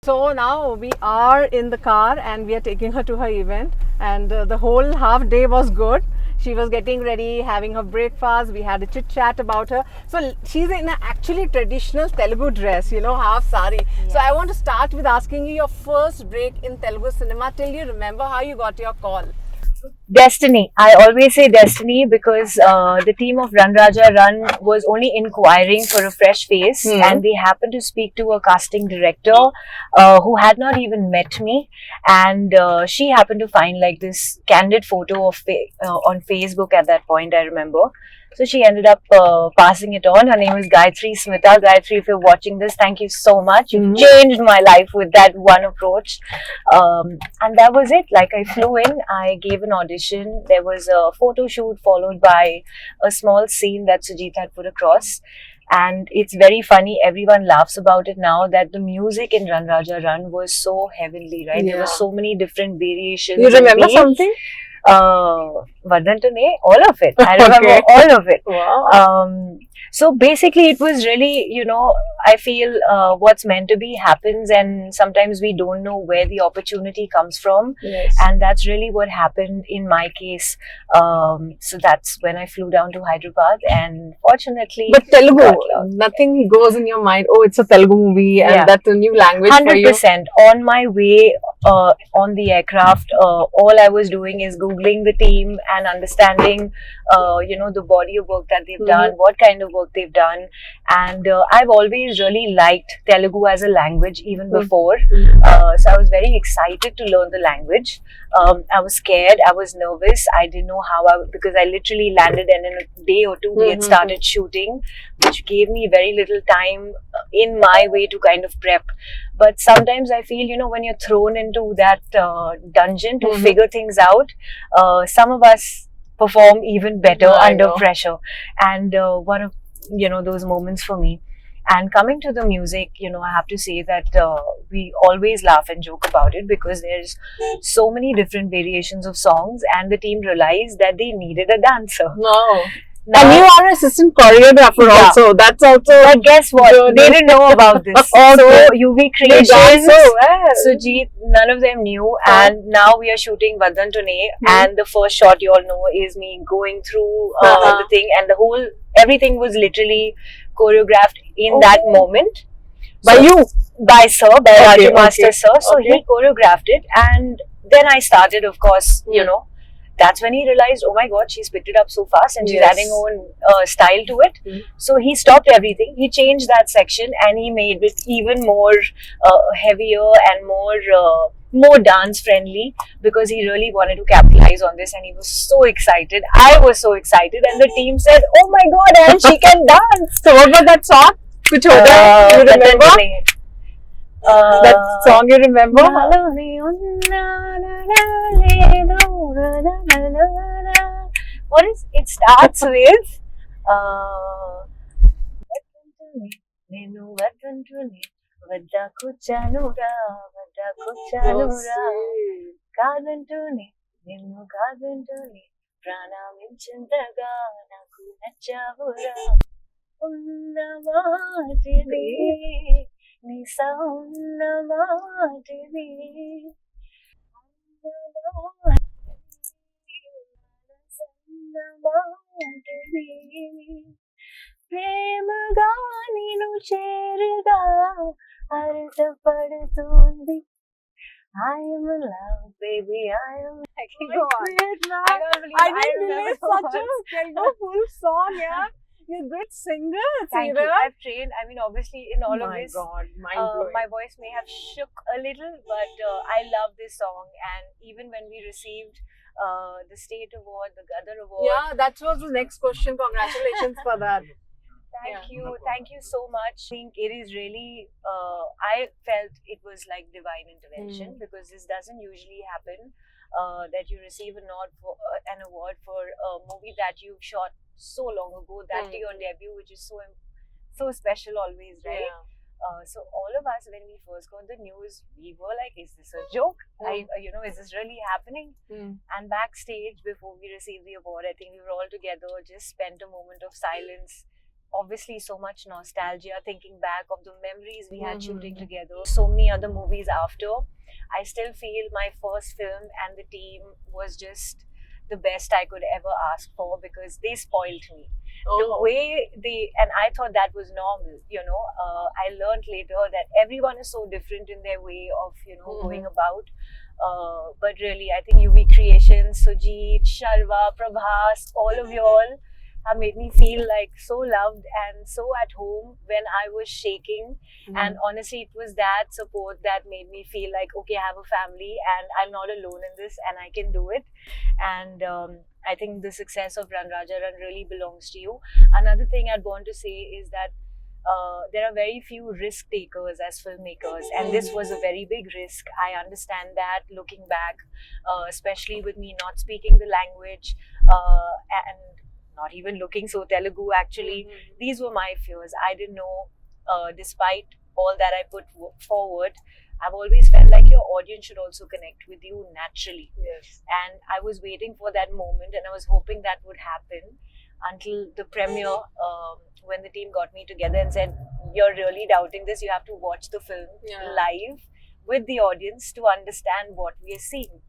So now we are in the car and we are taking her to her event, and the whole half day was good. She was getting ready, having her breakfast. We had a chit chat about her. So she's in an actually traditional Telugu dress, half sari. Yeah. So I want to start with asking you your first break in Telugu cinema. Till you remember how you got your call? Destiny. I always say destiny because the team of Run Raja Run was only inquiring for a fresh face, and they happened to speak to a casting director who had not even met me, and she happened to find like this candid photo of on Facebook at that point. I remember. So she ended up passing it on. Her name is Gayatri Smita. Gayatri, if you're watching this, thank you so much. You changed my life with that one approach. And that was it. Like, I flew in, I gave an audition. There was a photo shoot followed by a small scene that Sujit had put across. And it's very funny. Everyone laughs about it now that the music in Run Raja Run was so heavenly, right? Yeah. There were so many different variations. You remember something? Vardhan to Ne, all of it. I remember all of it. Wow. So basically it was really, I feel what's meant to be happens, and sometimes we don't know where the opportunity comes from. Yes. And that's really what happened in my case. So that's when I flew down to Hyderabad, and fortunately... But Telugu, nothing goes in your mind, oh, it's a Telugu movie and that's a new language 100%. For you? 100%. On my way on the aircraft, all I was doing is Googling the team and understanding, the body of work that they've done, what kind of work they've done. And I've always really liked Telugu as a language even before. So I was very excited to learn the language. I was scared, I was nervous, I didn't know how because I literally landed and in a day or two we had started shooting, which gave me very little time in my way to kind of prep. But sometimes I feel, when you're thrown into that dungeon to figure things out, some of us perform even better under pressure. And one of those moments for me. And coming to the music, I have to say that we always laugh and joke about it because there's so many different variations of songs, and the team realized that they needed a dancer. No. And you are an assistant choreographer also. That's also. But guess what? They didn't know about this. So UV Creations, Sujit, none of them knew. And now we are shooting Vardhan to Ne, and the first shot you all know is me going through the thing, and everything was literally choreographed in that moment. By you? By Sir, by Raju Master Sir. So he choreographed it, and then I started, of course, that's when he realized, oh my god, she's picked it up so fast and she's adding her own style to it. So he stopped everything, he changed that section, and he made it even more heavier and more dance friendly, because he really wanted to capitalize on this, and he was so excited. I was so excited, and the team said, oh my god, and she can dance. So what was that song? Which order you remember? That song you remember? What is it? Starts with కాదంటూనే నిన్ను కాదంటూనే ప్రాణమించింతగా నాకు నచ్చావురా ఉన్న మాటిది నిసా ఉన్న మాటిది ప్రేమగా నేను చేరుగా అర్థపడుతుంది. I am in love, baby. I am. I can't believe I didn't believe such a full song, yeah. You're a good singer. Thank you. I've trained. I mean, obviously, in all of this, my voice may have shook a little, but I love this song. And even when we received the state award, the Gadar award. Yeah, that was the next question. Congratulations for that. Thank you so much. I think it is really, I felt it was like divine intervention, because this doesn't usually happen, that you receive an award for a movie that you've shot so long ago, that day on debut, which is so special always, right? Yeah. So all of us, when we first got the news, we were like, is this a joke? Is this really happening? And backstage, before we received the award, I think we were all together, just spent a moment of silence, obviously so much nostalgia thinking back of the memories we had shooting together. So many other movies after. I still feel my first film and the team was just the best I could ever ask for, because they spoiled me. The way they, and I thought that was normal, I learned later that everyone is so different in their way of, going about. But really, I think UV Creations, Sujit, Sharva, Prabhas, all of y'all have made me feel like so loved and so at home when I was shaking. And honestly, it was that support that made me feel like, okay, I have a family and I'm not alone in this and I can do it. And I think the success of Run Raja Run really belongs to you. Another thing I'd want to say is that there are very few risk takers as filmmakers, and this was a very big risk. I understand that looking back, especially with me not speaking the language and not even looking so Telugu actually. These were my fears. I didn't know, despite all that I put forward, I've always felt like your audience should also connect with you naturally. Yes. And I was waiting for that moment and I was hoping that would happen until the premiere, when the team got me together and said, you're really doubting this, you have to watch the film live with the audience to understand what we are seeing.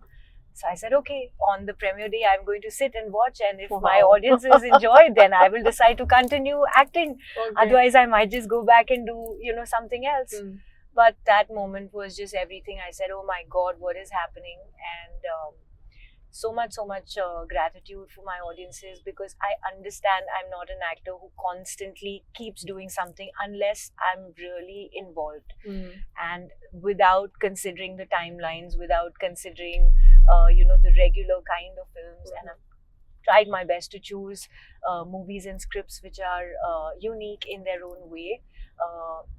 So I said, okay, on the premiere day, I'm going to sit and watch, and if my audience is enjoyed, then I will decide to continue acting. Otherwise, I might just go back and do, something else. But that moment was just everything. I said, oh my God, what is happening? And so much gratitude for my audiences, because I understand I'm not an actor who constantly keeps doing something unless I'm really involved. And without considering the timelines, without considering the regular kind of films. And I've tried my best to choose movies and scripts which are unique in their own way.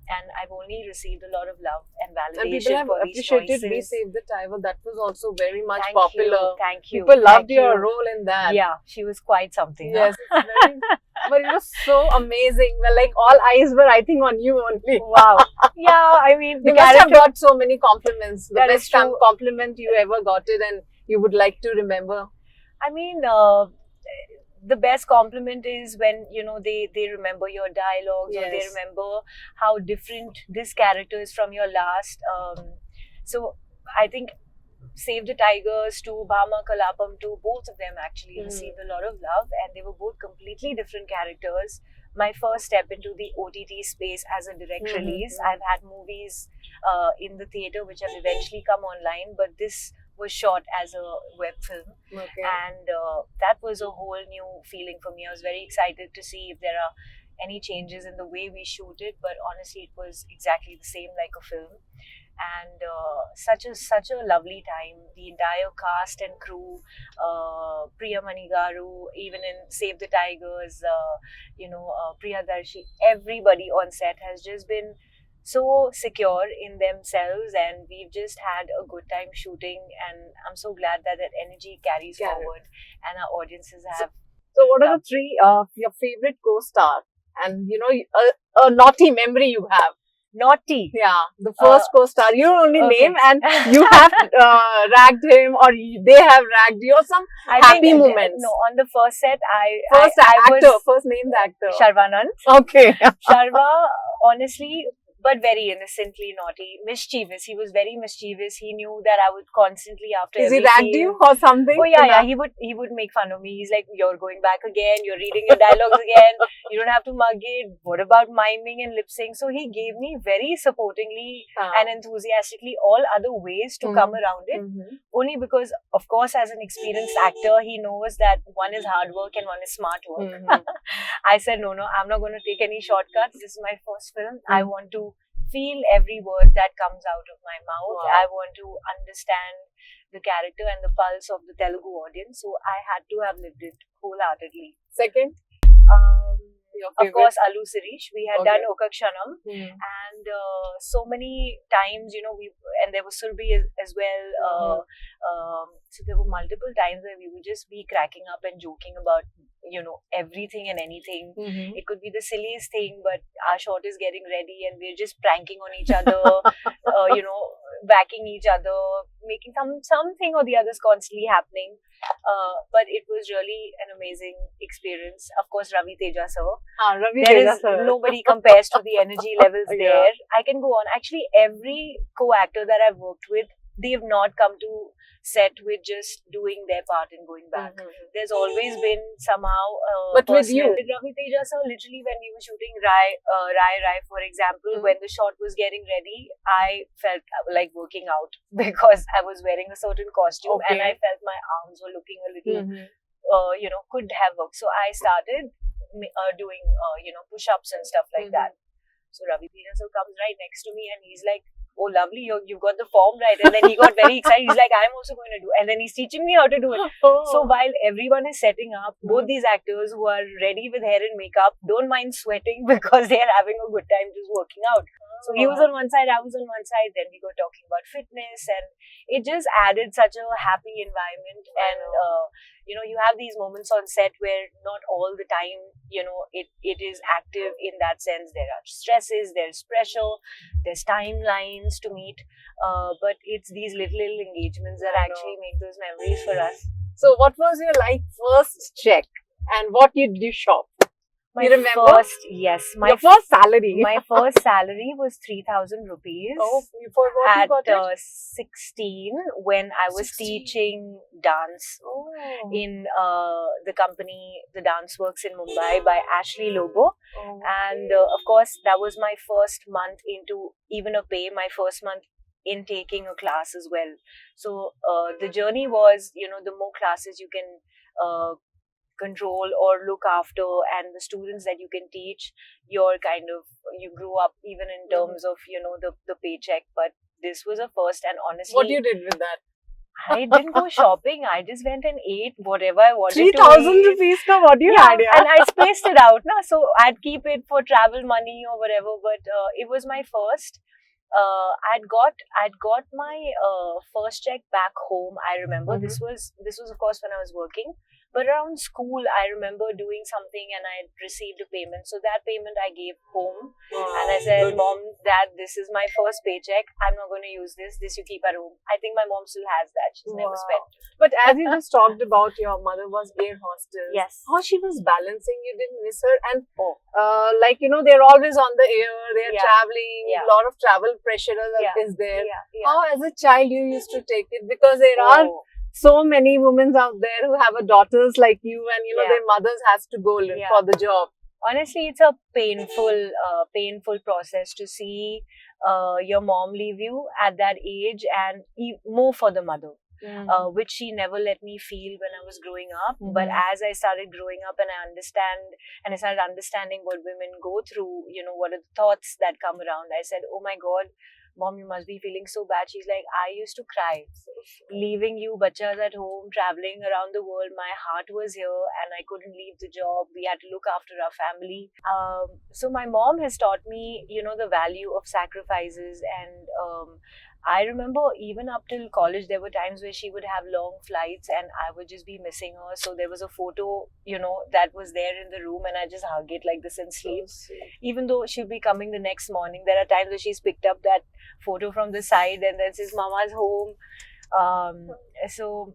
And I've only received a lot of love and validation. And people have for these appreciated choices. We Save the Tiger. That was also very much Thank popular. Thank you. People loved Thank your you. role in that. Yeah, she was quite something. Yes, it's very, but it was so amazing. Well, like all eyes were, I think, on you only. Wow. Yeah, I mean, You the must have character. got so many compliments. The That is best true. compliment you ever got it, and you would like to remember. I mean, the best compliment is when they remember your dialogues, or they Yes. remember how different this character is from your last. So I think Save the Tigers to Bhama Kalapam to both of them actually received a lot of love, and they were both completely different characters. My first step into the OTT space as a direct release. I've had movies in the theatre which have eventually come online, but this was shot as a web film. Okay. And that was a whole new feeling for me. I was very excited to see if there are any changes in the way we shoot it, but honestly it was exactly the same like a film. And such a lovely time. The entire cast and crew, Priya Manigaru, even in Save the Tigers, Priyadarshi, everybody on set has just been so secure in themselves, and we've just had a good time shooting, and I'm so glad that energy carries forward and our audiences have. So what are the three your favorite co-star, and a naughty memory you have? Naughty. Yeah, the first co-star you only okay. name, and you have ragged him, or they have ragged you, or some happy moments. No, on the first set, First name the actor. Sharvanand. Okay. Sharva, honestly, but very innocently naughty, mischievous. He was very mischievous. He knew that I would constantly after. Is he every ragged scene, you or something? Oh yeah. He would make fun of me. He's like, "You're going back again. You're reading your dialogues again. You don't have to mug it. What about miming and lip sync?" So he gave me very supportingly and enthusiastically all other ways to come around it. Only because, of course, as an experienced actor, he knows that one is hard work and one is smart work. I said, no, I'm not going to take any shortcuts. This is my first film. I want to feel every word that comes out of my mouth. Wow. I want to understand the character and the pulse of the Telugu audience. So I had to have lived it wholeheartedly. Second? Of course, Alu Sirish. We had done Okakshanam, and so many times, and there was Surbi as well. So there were multiple times where we would just be cracking up and joking about, everything and anything. It could be the silliest thing, but our shot is getting ready and we're just pranking on each other, backing each other, making something or the other is constantly happening. But it was really an amazing experience. Of course, Ravi Teja sir. Ravi There Teja is sir. nobody compares to the energy levels Yeah. there. I can go on. Actually, every co-actor that I've worked with, they've not come to set with just doing their part and going back. There's always been somehow. But with personal- you? with Ravi Teja sir, literally when we were shooting Rai, for example, when the shot was getting ready, I felt like working out because I was wearing a certain costume and I felt my arms were looking a little, could have worked. So I started doing, push-ups and stuff like that. So Ravi Teja sir comes right next to me and he's like, "Oh, lovely, you've got the form right." And then he got very excited. He's like, "I'm also going to do." And then he's teaching me how to do it. So while everyone is setting up, both these actors who are ready with hair and makeup don't mind sweating because they are having a good time just working out. So he was on one side, I was on one side. Then we were talking about fitness, and it just added such a happy environment. And you have these moments on set where not all the time, it is active in that sense. There are stresses, there's pressure, there's timelines to meet, but it's these little engagements that actually make those memories for us. So what was your first check and what did you shop? You remember? My first salary. My first salary was 3,000 rupees. Oh, for what you got at it? 16 when I was 16. teaching dance in the company The Dance Works in Mumbai by Ashley Lobo. And of course, that was my first month into even a pay, my first month in taking a class as well. So the journey was, the more classes you can control or look after and the students that you can teach, you grow up even in terms of, the paycheck. But this was a first, and honestly, What you did with that? I didn't go shopping. I just went and ate whatever I wanted 3,000 to eat. rupees ka what you Yeah, had, yeah? and I spaced it out, so I'd keep it for travel money or whatever. But it was my first. I'd got my first check back home. I remember this was of course when I was working. But around school, I remember doing something and I received a payment. So that payment I gave home. And I said, "Mom, Dad, this is my first paycheck. I'm not going to use this. This you keep at home." I think my mom still has that. She's never spent. But as you just talked about, your mother was air hostess. Yes. How she was balancing, you didn't miss her. And they're always on the air, they're traveling, a lot of travel pressure is there. How as a child you used to take it? Because there are so many women out there who have daughters like you and their mothers has to go for the job. Honestly, it's a painful process to see your mom leave you at that age, and more for the mother, which she never let me feel when I was growing up. But as I started growing up and I started understanding what women go through, what are the thoughts that come around, I said, "Oh my God, Mom, you must be feeling so bad." She's like, "I used to cry. Leaving you, bachas at home, traveling around the world. My heart was here and I couldn't leave the job. We had to look after our family." So my mom has taught me, the value of sacrifices. And I remember even up till college, there were times where she would have long flights and I would just be missing her. So there was a photo, that was there in the room and I just hug it like this and sleep. Even though she'll be coming the next morning, there are times where she's picked up that photo from the side and then says, "Mama's home." So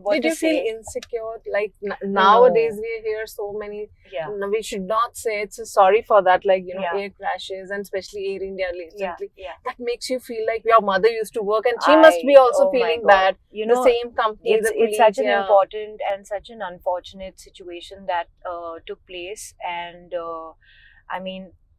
what Did to you say? feel insecure? Like nowadays we hear so many. Yeah. We should not say it's sorry for that. Yeah. Air crashes and especially Air India recently. Yeah. That makes you feel like your mother used to work and she must be also oh my feeling God. bad. You The know, same company, it's such an important and such an unfortunate situation that took place. And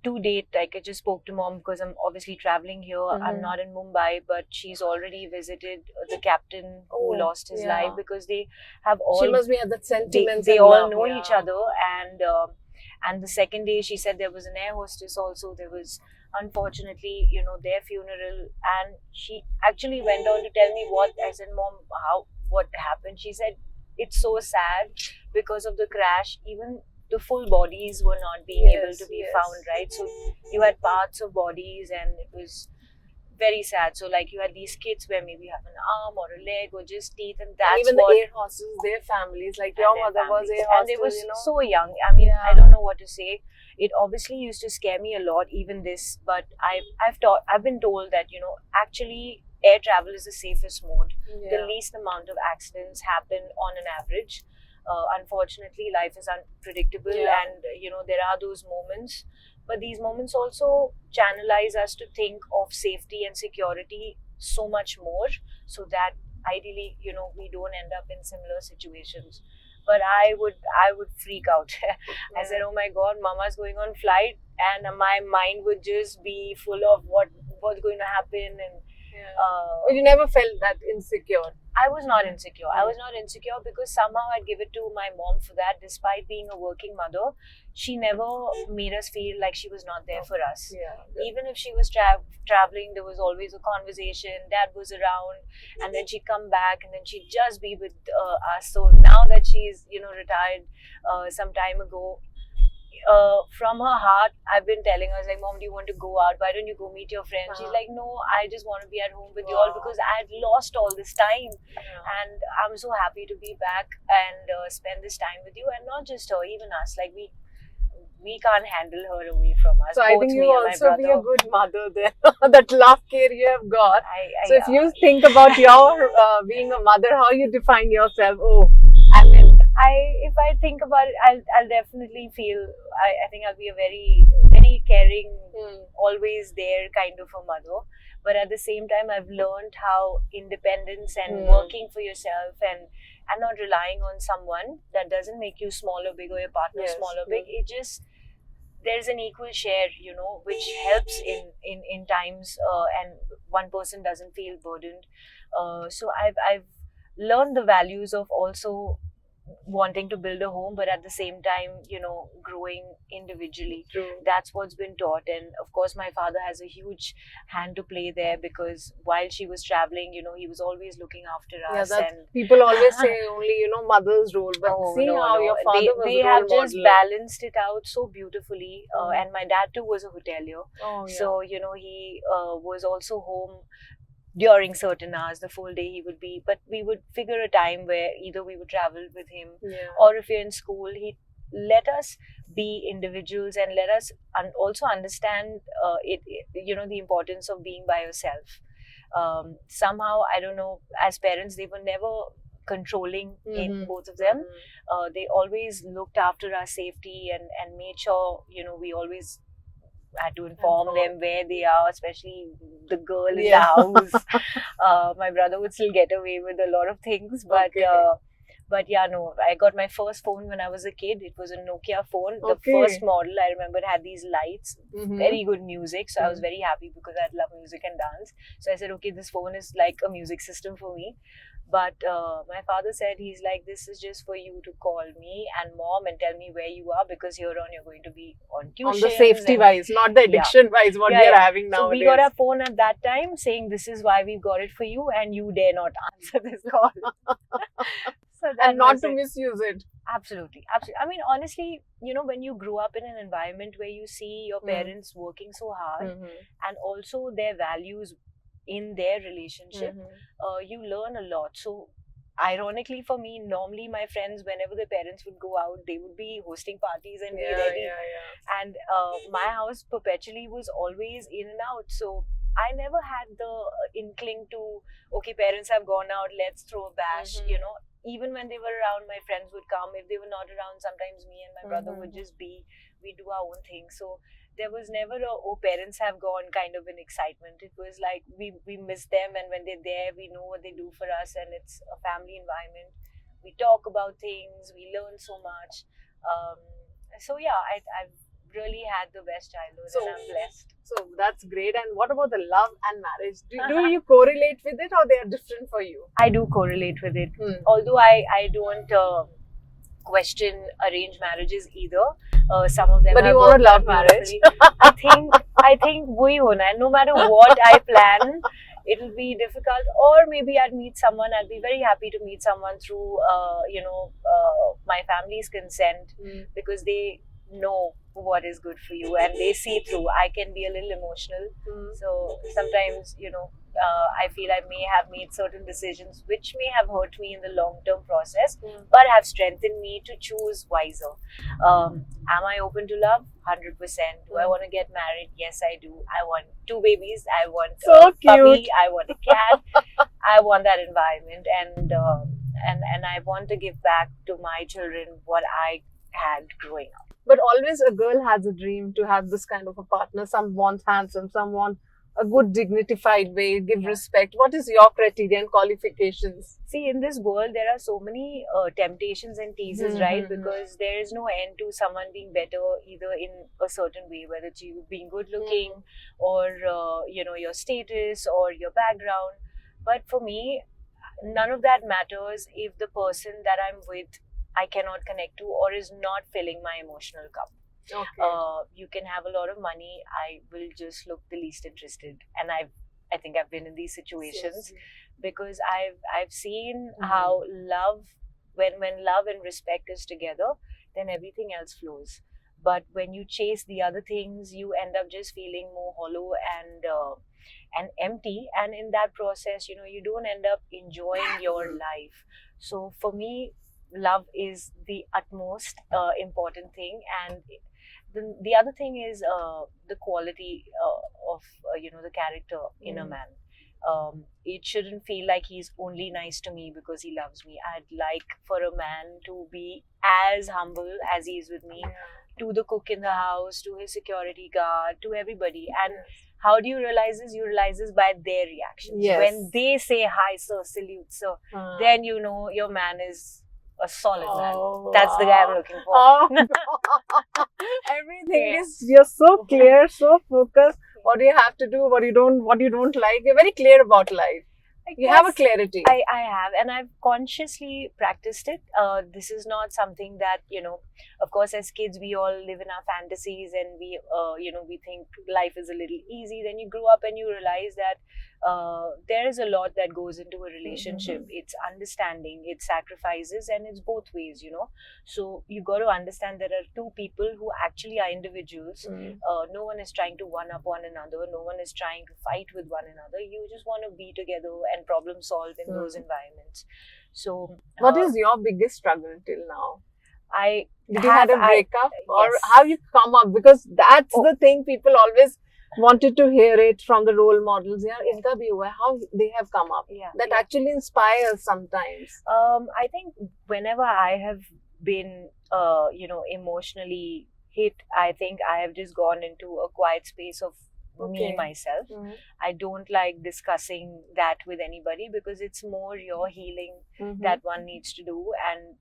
to date, like I just spoke to Mom because I'm obviously traveling here. I'm not in Mumbai, but she's already visited the captain who lost his life, because they have all. She must be at that sentiment. They all know each other, and the second day she said there was an air hostess also. There was unfortunately, their funeral, and she actually went on to tell me what. I said, "Mom, what happened?" She said, "It's so sad because of the crash. Even the full bodies were not being able to be found, right? So you had parts of bodies and it was very sad. So like you had these kids where maybe you have an arm or a leg or just teeth, and that's even what, the air hostesses, their families, like your mother was air hostess, and they were so young. I mean, I don't know what to say. It obviously used to scare me a lot, even this, but I've been told that, actually air travel is the safest mode. Yeah. The least amount of accidents happen on an average. Unfortunately, life is unpredictable, Yeah. and there are those moments. But these moments also channelize us to think of safety and security so much more, so that ideally, we don't end up in similar situations. But I would freak out. I said, "Oh my God, Mama's going on flight," and my mind would just be full of what's going to happen. And But you never felt that insecure. I was not insecure. I was not insecure because somehow I'd give it to my mom for that. Despite being a working mother, she never made us feel like she was not there for us. Yeah. Even if she was traveling, there was always a conversation. Dad was around, and then she'd come back, and then she'd just be with us. So now that she's retired some time ago, from her heart, I've been telling her, like, Mom, do you want to go out? Why don't you go meet your friends? She's like, no, I just want to be at home with you all because I had lost all this time. And I'm so happy to be back and spend this time with you. And not just her, even us. Like, we can't handle her away from us. So I both think me you and my also be a brother. good mother there. That love care you have got. So if yeah. you think about your being a mother, how you define yourself? Oh, I mean, If I think about it, I'll definitely feel. I think I'll be a very, very caring, always there kind of a mother. But at the same time, I've learned how independence and working for yourself and not relying on someone that doesn't make you small or big or your partner Yes. small or big. It just, there's an equal share, which helps in times, and one person doesn't feel burdened. So I've learned the values of also wanting to build a home, but at the same time, growing individually. true. That's what's been taught. And of course, my father has a huge hand to play there, because while she was traveling, he was always looking after Yeah, us. that's, And people always say only mother's role, but see no, how no. your father was They a have role just model. balanced it out so beautifully. And my dad too was a hotelier. Oh, yeah. So, he was also home during certain hours, the full day he would be. But we would figure a time where either we would travel with him, Yeah. or if you're in school, he'd let us be individuals and let us also understand the importance of being by yourself. Somehow, I don't know, as parents, they were never controlling in both of them. They always looked after our safety and made sure, we always had to inform them where they are, especially the girl in the house. My brother would still get away with a lot of things, but but yeah, no, I got my first phone when I was a kid. It was a Nokia phone. The first model, I remember, had these lights, very good music. So I was very happy because I love music and dance. So I said, okay, this phone is like a music system for me. But my father said, he's like, this is just for you to call me and mom and tell me where you are, because here on you're going to be on tuition. On the safety wise, not the addiction wise, what we are having nowadays. So we got our phone at that time saying, this is why we've got it for you, and you dare not answer this call. So and not to misuse it. Absolutely. Absolutely. I mean, honestly, when you grow up in an environment where you see your parents working so hard and also their values in their relationship, you learn a lot. So ironically for me, normally my friends, whenever their parents would go out, they would be hosting parties and be ready. And my house perpetually was always in and out. So I never had the inkling to, okay, parents have gone out, let's throw a bash, Even when they were around, my friends would come. If they were not around, sometimes me and my brother would just we do our own thing. So there was never a, oh, parents have gone kind of an excitement. It was like we miss them, and when they're there, we know what they do for us, and it's a family environment. We talk about things, we learn so much. So yeah, I've really had the best childhood, and I'm blessed. So that's great. And what about the love and marriage? Do you correlate with it, or they are different for you? I do correlate with it. Although I don't question arranged marriages either. Some of them. But you want a love marriage? I think वही होना है. No matter what I plan, it'll be difficult. Or maybe I'd meet someone. I'd be very happy to meet someone through my family's consent, because they know what is good for you and they see through. I can be a little emotional, so sometimes, I feel I may have made certain decisions which may have hurt me in the long term process, but have strengthened me to choose wiser. Am I open to love? 100%. Do I want to get married? Yes, I do. I want 2 babies. I want So a puppy. cute. I want a cat. I want that environment, and I want to give back to my children what I had growing up. But always a girl has a dream to have this kind of a partner. Some want handsome, some want a good dignified way, give respect. What is your criteria and qualifications? See, in this world, there are so many temptations and teases, right? Because there is no end to someone being better either in a certain way, whether it's you being good looking or, your status or your background. But for me, none of that matters if the person that I'm with I cannot connect to or is not filling my emotional cup. Okay. You can have a lot of money. I will just look the least interested, and I think I've been in these situations because I've seen how love, when love and respect is together, then everything else flows. But when you chase the other things, you end up just feeling more hollow and empty. And in that process, you don't end up enjoying your life. So for me, love is the utmost important thing, and the other thing is the quality of the character in a man. It shouldn't feel like he's only nice to me because he loves me. I'd like for a man to be as humble as he is with me, to the cook in the house, to his security guard, to everybody. And how do you realize this? You realize this by their reactions. Yes. When they say hi sir, salute sir, then you know your man is a solid man. That's the guy I'm looking for. Oh, everything is, you're so clear, so focused. What do you have to do? What you don't like. You're very clear about life. You have a clarity. I have, and I've consciously practiced it. This is not something that, of course, as kids, we all live in our fantasies and we think life is a little easy. Then you grow up and you realize that there is a lot that goes into a relationship. It's understanding, it's sacrifices, and it's both ways, So you got to understand there are two people who actually are individuals. No one is trying to one up one another. No one is trying to fight with one another. You just want to be together and problem solve in those environments. So what is your biggest struggle till now? Did you have had a breakup or yes. how you come up? Because that's the thing people always wanted to hear it from the role models. Inka bhi hua hai, how they have come up. That actually inspires sometimes. I think whenever I have been emotionally hit, I think I have just gone into a quiet space of me myself. I don't like discussing that with anybody because it's more your healing that one needs to do, and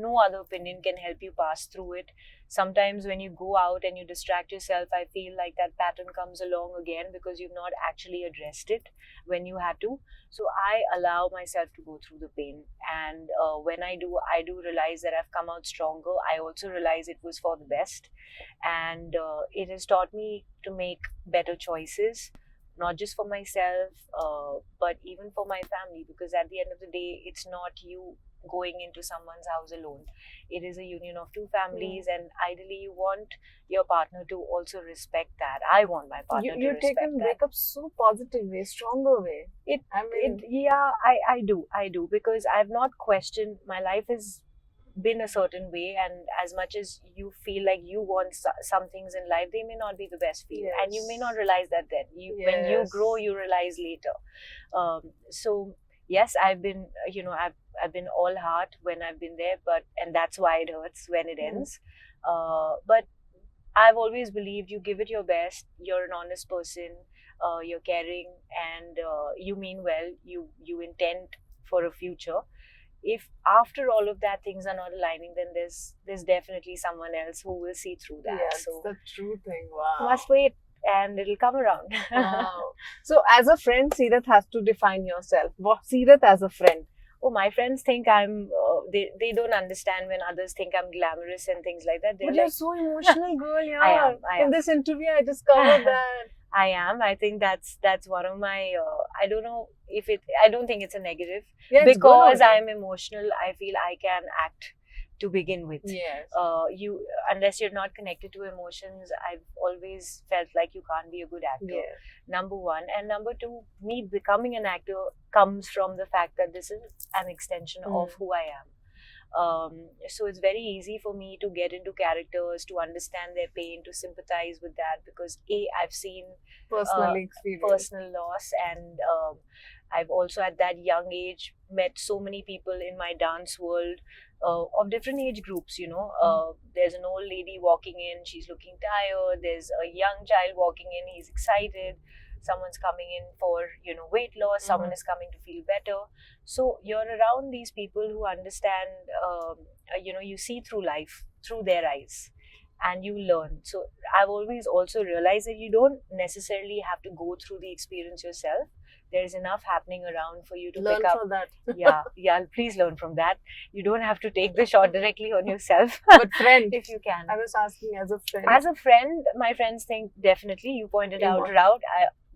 no other opinion can help you pass through it. Sometimes when you go out and you distract yourself, I feel like that pattern comes along again because you've not actually addressed it when you had to. So I allow myself to go through the pain, and when I do realize that I've come out stronger. I also realize it was for the best, and it has taught me to make better choices, not just for myself, but even for my family, because at the end of the day, it's not you going into someone's house alone. It is a union of two families, and ideally you want your partner to also respect that. I want my partner to respect that. You're taking breakup so positive way, stronger way. I do, because I've not questioned. My life has been a certain way, and as much as you feel like you want some things in life, they may not be the best for you, and you may not realize that then. When you grow, you realize later. So yes, I've been, I've been all heart when I've been there, and that's why it hurts when it ends. But I've always believed you give it your best. You're an honest person. You're caring, and you mean well. You intend for a future. If after all of that things are not aligning, then there's definitely someone else who will see through that. Yes, so the true thing. Wow. Must wait, and it'll come around. Wow. So as a friend, Seerath has to define yourself. What Seerath as a friend? Oh, my friends think I'm. They don't understand when others think I'm glamorous and things like that. But you're so emotional, girl. Yeah. I am. In this interview, I discovered that. I am. I think that's one of my. I don't know if it. I don't think it's a negative, because I'm emotional. I feel I can act to begin with. Yes. You, unless you're not connected to emotions, I've always felt like you can't be a good actor. Yes. Number one. And number two, me becoming an actor comes from the fact that this is an extension of who I am. So it's very easy for me to get into characters, to understand their pain, to sympathize with that, because I've seen Personally experience. personal loss, and I've also at that young age met so many people in my dance world of different age groups. There's an old lady walking in, she's looking tired. There's a young child walking in, he's excited. Someone's coming in for weight loss. Someone is coming to feel better. So you're around these people who understand. You see through life through their eyes, and you learn. So I've always also realized that you don't necessarily have to go through the experience yourself. There's enough happening around for you to Learn pick up. from that. Yeah. Please learn from that. You don't have to take the shot directly on yourself. But friend, if you can. I was asking as a friend. As a friend, my friends think definitely. You pointed out Raut.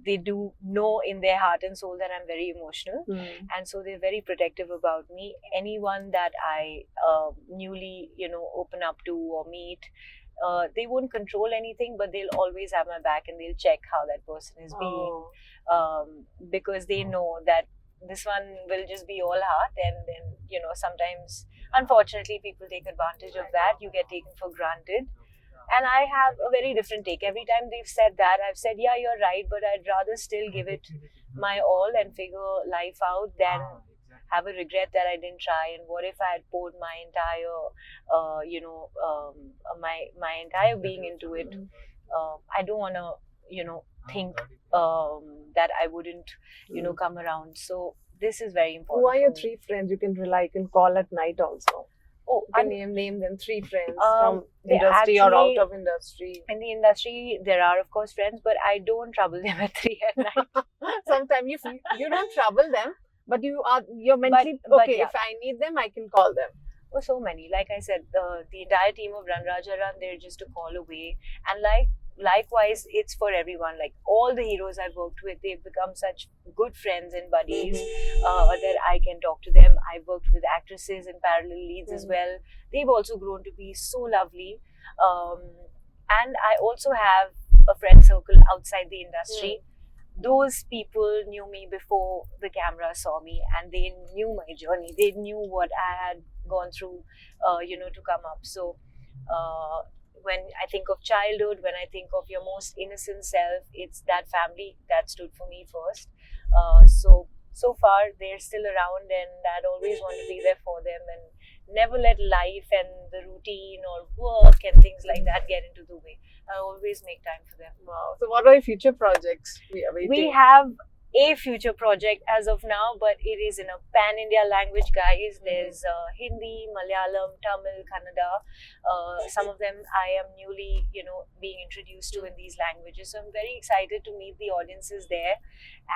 They do know in their heart and soul that I'm very emotional, and so they're very protective about me. Anyone that I newly open up to or meet, they won't control anything, but they'll always have my back, and they'll check how that person is being, because they know that this one will just be all heart. And then sometimes, unfortunately, people take advantage of that. You get taken for granted. And I have a very different take. Every time they've said that, I've said, yeah, you're right, but I'd rather still give it my all and figure life out than have a regret that I didn't try. And what if I had poured my entire, my entire being into it? I don't want to, think that I wouldn't, come around. So this is very important. Who are your three friends you can rely, you can call at night also? Oh, you can name them, three friends from industry or out of industry. In the industry, there are of course friends, but I don't trouble them at 3 at night. Sometimes you don't trouble them, but you're mentally okay. Yeah. If I need them, I can call them. Oh, so many. Like I said, the entire team of Run Raja Run, they're just a call away. And likewise, it's for everyone. Like all the heroes I've worked with, they've become such good friends and buddies that I can talk to them. I've worked with actresses and parallel leads as well. They've also grown to be so lovely. And I also have a friend circle outside the industry. Those people knew me before the camera saw me, and they knew my journey. They knew what I had gone through, to come up. So when I think of childhood, when I think of your most innocent self, it's that family that stood for me first. So far, they're still around, and I'd always want to be there for them and never let life and the routine or work and things like that get into the way. I always make time for them. Wow. So what are your future projects we are waiting? We have a future project as of now, but it is in a pan-India language, guys. There's Hindi, Malayalam, Tamil, Kannada. Some of them I am newly, being introduced to in these languages. So I'm very excited to meet the audiences there.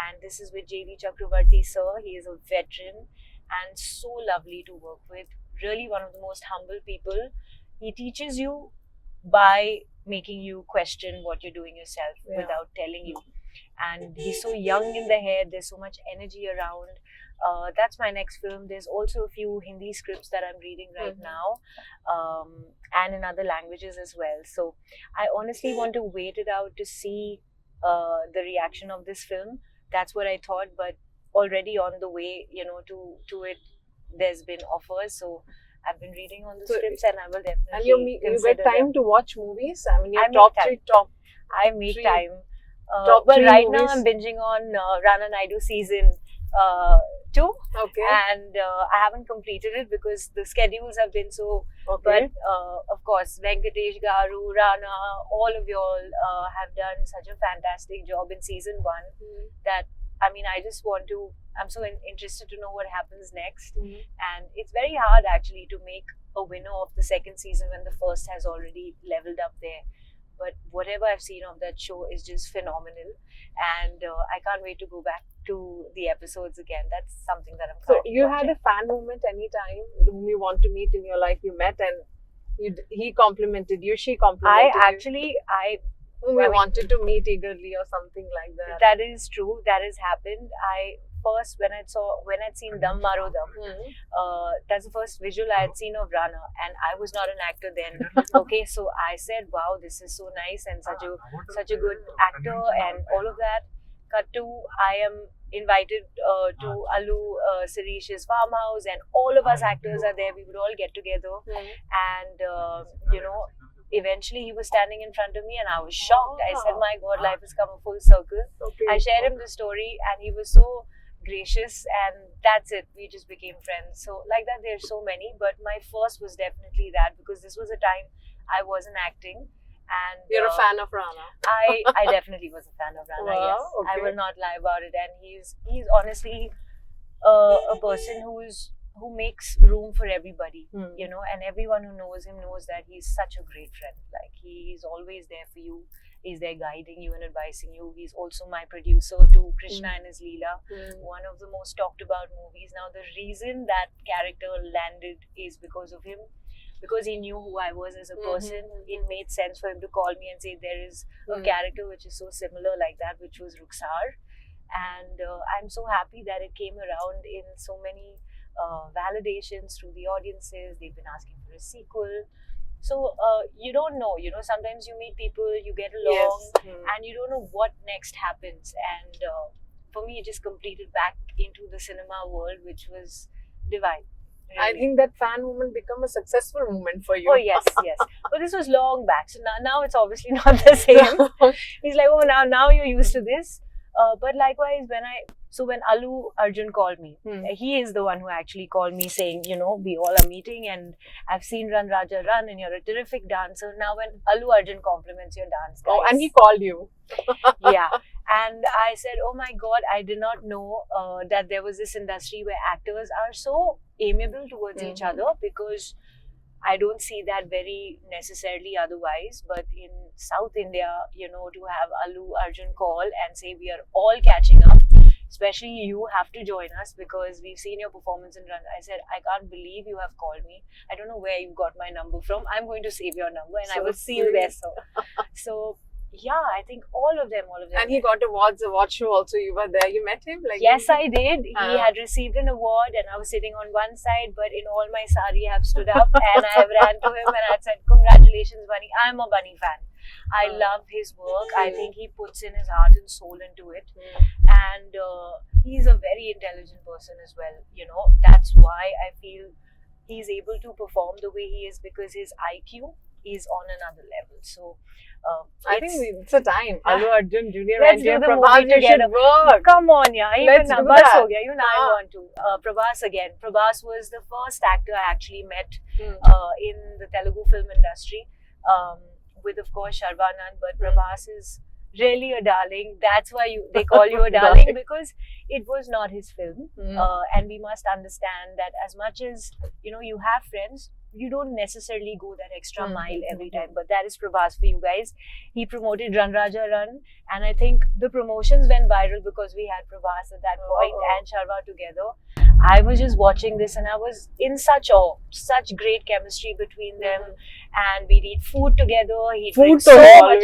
And this is with J.V. Chakravarti sir. He is a veteran and so lovely to work with. Really one of the most humble people. He teaches you by making you question what you're doing yourself without telling you. And he's so young in the head. There's so much energy around. That's my next film. There's also a few Hindi scripts that I'm reading right now, and in other languages as well. So I honestly want to wait it out to see the reaction of this film. That's what I thought, but already on the way, to it, there's been offers. So I've been reading on the scripts, and I will definitely. And you get time to watch movies? I mean, your I make time. Top but right movies. now I'm binging on Rana Naidu season 2. Okay. And I haven't completed it because the schedules have been so. Okay. But of course, Venkatesh Garu, Rana, all of y'all have done such a fantastic job in season 1 that I just want to. I'm so interested to know what happens next. And it's very hard actually to make a winner of the second season when the first has already leveled up there. But whatever I've seen of that show is just phenomenal, and I can't wait to go back to the episodes again. That's something that I'm. So you had a fan moment anytime whom you want to meet in your life you met, and he complimented you, she complimented you. Whom you wanted to meet eagerly or something like that. That is true. That has happened. I first when I'd seen Dam Maro Dam. That's the first visual I had seen of Rana, and I was not an actor then. Okay, so I said, "Wow, this is so nice and such a good actor," and all of that. Cut to, I am invited to Allu Sirish's farmhouse, and all of us actors are there. We would all get together, and you know, eventually he was standing in front of me, and I was shocked. I said, "My God, life has come a full circle." I shared him the story, and he was so gracious, and that's it. We just became friends. So like that, there's so many, but my first was definitely that, because this was a time I wasn't acting. And you're a fan of Rana. I definitely was a fan of Rana. Wow, yes, okay. I will not lie about it. And he's honestly a person who makes room for everybody, you know, and everyone who knows him knows that he's such a great friend. Like, he's always there for you. He's there guiding you and advising you. He's also my producer to Krishna and his Leela, one of the most talked about movies. Now, the reason that character landed is because of him. Because he knew who I was as a person, it made sense for him to call me and say there is a character which is so similar like that, which was Rukhsar. And I'm so happy that it came around in so many validations through the audiences. They've been asking for a sequel. So you don't know, you know, sometimes you meet people, you get along, and you don't know what next happens. And for me, it just completed back into the cinema world, which was divine. Really. I think that fan moment become a successful moment for you. Oh yes, yes. But this was long back, so now it's obviously not the same. He's like, oh, now you're used to this. But likewise, when Allu Arjun called me, he is the one who actually called me saying, you know, we all are meeting, and I've seen Run Raja Run, and you're a terrific dancer. Now when Allu Arjun compliments your dance, guys, oh, and he called you. Yeah. And I said, oh my God, I did not know that there was this industry where actors are so amiable towards each other, because I don't see that very necessarily otherwise. But in South India, you know, to have Allu Arjun call and say we are all catching up, especially you have to join us because we've seen your performance in Run. I said, I can't believe you have called me. I don't know where you got my number from. I'm going to save your number and so I will see you there. So yeah, I think all of them. And he got awards, award show also. You were there. You met him? Like, yes, I did. He had received an award, and I was sitting on one side, but in all my sari, I have stood up and I have ran to him and I said, "Congratulations, Bunny." I'm a Bunny fan. I love his work. I think he puts in his heart and soul into it, and he's a very intelligent person as well. You know, that's why I feel he's able to perform the way he is, because his IQ is on another level. So I think it's a time. Allu Arjun Jr. Let's and do the Prabhas, movie together. Work. Come on, yeah. Let's do Bas that. ho gaya. You know, I want to. Prabhas again. Prabhas was the first actor I actually met in the Telugu film industry, with of course Sharvanand. But Prabhas is really a darling. That's why they call you a darling, because it was not his film. And we must understand that as much as, you know, you have friends, you don't necessarily go that extra mile every time. But that is Prabhas for you guys. He promoted Run Raja Run, and I think the promotions went viral because we had Prabhas at that point and Sharva together. I was just watching this and I was in such awe, such great chemistry between them, and we'd eat food together. He'd drink so much.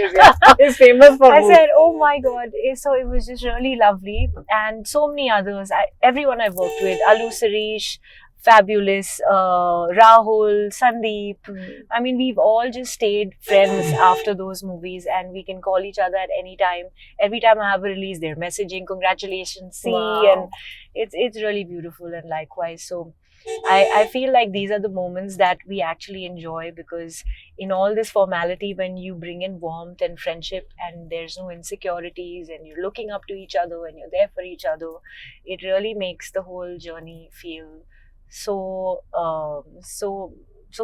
He's famous for I said, oh my God. So it was just really lovely, and so many others. Everyone I've worked with, Allu Sirish, Fabulous, Rahul, Sandeep. I mean, we've all just stayed friends after those movies, and we can call each other at any time. Every time I have a release, they're messaging, congratulations, see, and it's really beautiful. And likewise, so I feel like these are the moments that we actually enjoy, because in all this formality, when you bring in warmth and friendship and there's no insecurities and you're looking up to each other and you're there for each other, it really makes the whole journey feel so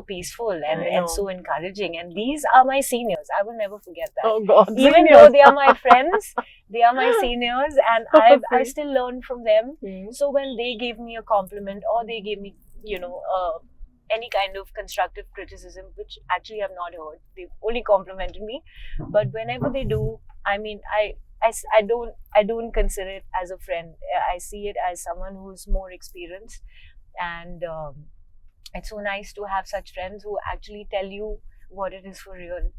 peaceful and so encouraging. And these are my seniors. I will never forget that. Oh God! Even though they are my friends, they are my seniors, and I still learn from them. So when they give me a compliment or they give me, you know, any kind of constructive criticism, which actually I've not heard, they've only complimented me. But whenever they do, I mean, I don't consider it as a friend. I see it as someone who's more experienced. And it's so nice to have such friends who actually tell you what it is for real.